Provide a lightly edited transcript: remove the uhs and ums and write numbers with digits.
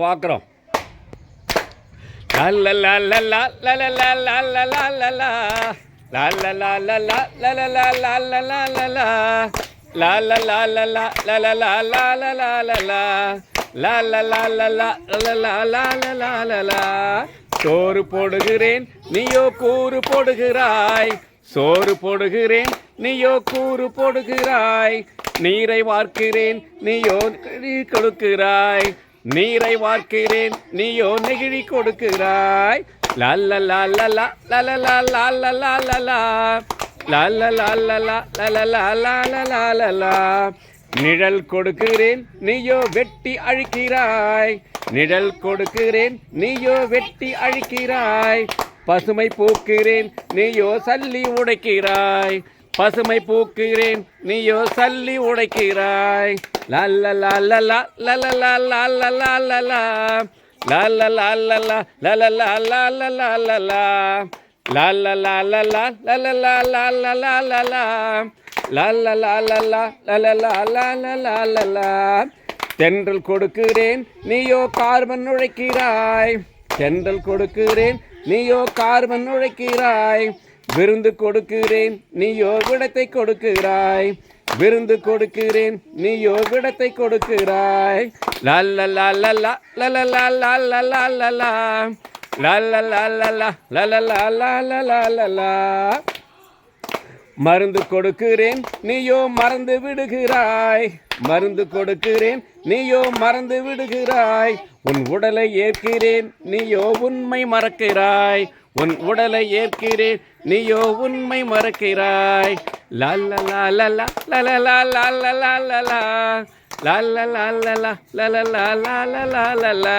பார்க்குறோம். சோறு போடுகிறேன் நீயோ கூறு போடுகிறாய், சோறு போடுகிறேன் நீயோ கூறு போடுகிறாய், நீரை வார்க்கிறேன் நீயோ கொடுக்கிறாய், நீரை வார்க்கிறேன் நீயோ நெகிழி கொடுக்கிறாய். நிழல் கொடுக்கிறேன் நீயோ வெட்டி அழிக்கிறாய், நிழல் கொடுக்கிறேன் நீயோ வெட்டி அழிக்கிறாய், பசுமை பூக்கிறேன் நீயோ சல்லி உடைக்கிறாய், பசுமை பூக்கிறேன் நீயோ சல்லி உடைக்கிறாய். தென்றல் கொடுக்கிறேன் நீயோ கார்பன் உழைக்கிறாய், தென்றல் கொடுக்கிறேன் நீயோ கார்பன் உழைக்கிறாய், விருந்து கொடுக்கிறேன் நீயோ விடத்தை கொடுக்கிறாய், விருந்து கொடுக்கிறேன் நீயோ விடத்தை கொடுக்கிறாய். மருந்து கொடுக்கிறேன் நீயோ மறந்து விடுகிறாய், மருந்து கொடுக்கிறேன் நீயோ மறந்து விடுகிறாய், உன் உடலை ஏற்கிறேன் நீயோ உண்மை மறக்கிறாய், உன் உடலை ஏற்கிறேன் நீயோ உண்மை மறக்கிறாய். லா